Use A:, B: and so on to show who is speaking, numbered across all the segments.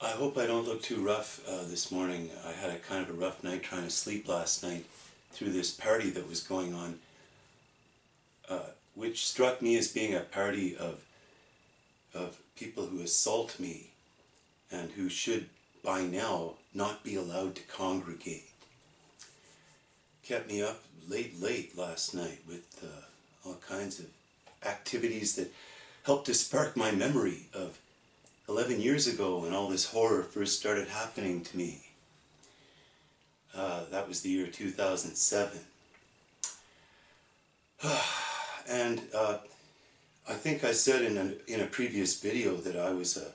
A: I hope I don't look too rough this morning. I had a kind of a rough night trying to sleep last night through this party that was going on, which struck me as being a party of people who assault me and who should by now not be allowed to congregate. Kept me up late last night with all kinds of activities that helped to spark my memory of 11 years ago when all this horror first started happening to me. That was the year 2007. And I think I said in a previous video that I was a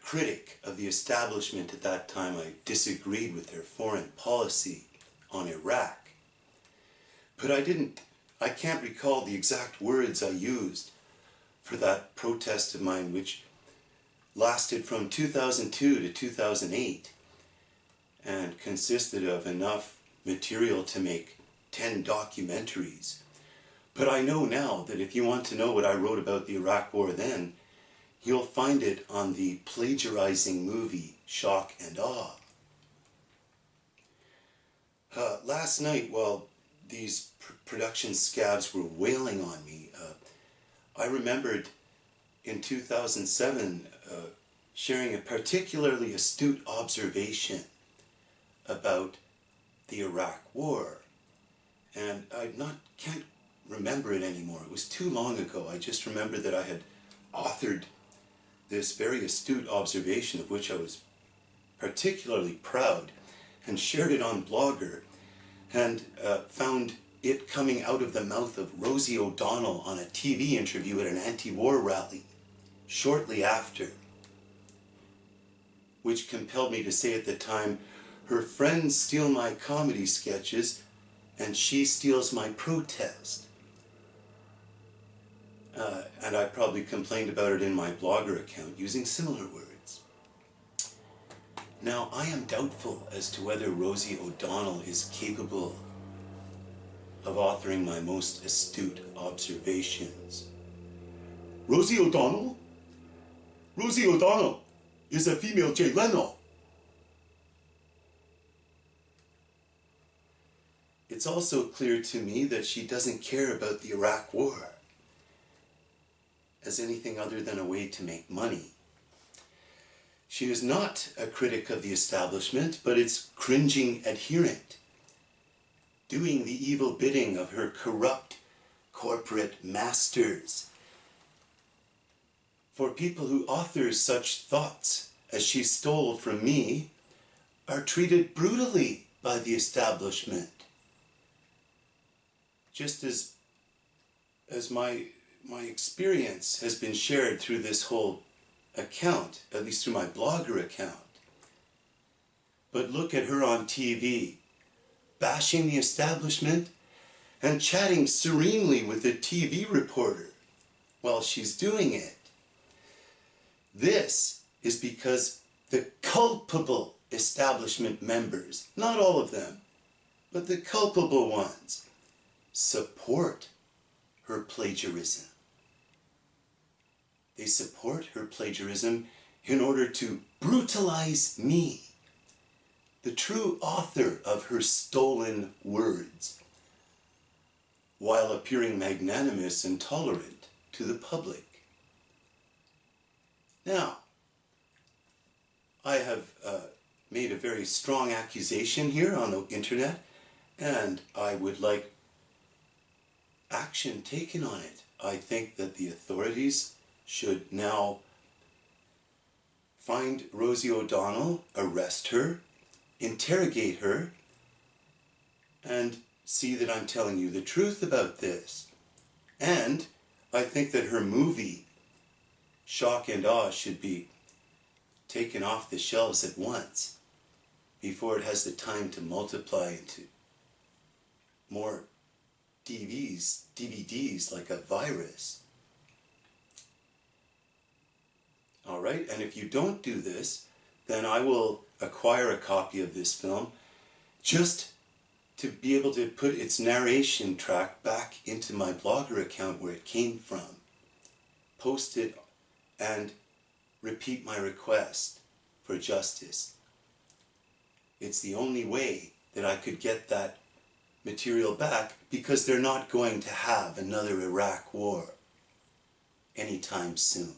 A: critic of the establishment at that time. I disagreed with their foreign policy on Iraq. But I can't recall the exact words I used for that protest of mine, which lasted from 2002 to 2008 and consisted of enough material to make 10 documentaries. But I know now that if you want to know what I wrote about the Iraq War then, you'll find it on the plagiarizing movie Shock and Awe. Last night, while these production scabs were wailing on me, I remembered in 2007 sharing a particularly astute observation about the Iraq War. And can't remember it anymore. It was too long ago. I just remember that I had authored this very astute observation of which I was particularly proud and shared it on Blogger and found it coming out of the mouth of Rosie O'Donnell on a TV interview at an anti-war rally shortly after, which compelled me to say at the time, her friends steal my comedy sketches and she steals my protest. And I probably complained about it in my Blogger account using similar words. Now, I am doubtful as to whether Rosie O'Donnell is capable of authoring my most astute observations. Rosie O'Donnell? Rosie O'Donnell is a female Jay Leno. It's also clear to me that she doesn't care about the Iraq War as anything other than a way to make money. She is not a critic of the establishment, but its cringing adherent, doing the evil bidding of her corrupt corporate masters. For people who author such thoughts as she stole from me are treated brutally by the establishment. Just as my experience has been shared through this whole account, at least through my Blogger account. But look at her on TV, bashing the establishment and chatting serenely with a TV reporter while she's doing it. This is because the culpable establishment members, not all of them, but the culpable ones, support her plagiarism. They support her plagiarism in order to brutalize me, the true author of her stolen words, while appearing magnanimous and tolerant to the public. Now, I have made a very strong accusation here on the internet, and I would like action taken on it. I think that the authorities should now find Rosie O'Donnell, arrest her, interrogate her, and see that I'm telling you the truth about this. And I think that her movie, Shock and Awe, should be taken off the shelves at once before it has the time to multiply into more DVDs like a virus. All right, and if you don't do this, then I will acquire a copy of this film just to be able to put its narration track back into my Blogger account where it came from, post it, and repeat my request for justice. It's the only way that I could get that material back, because they're not going to have another Iraq war anytime soon.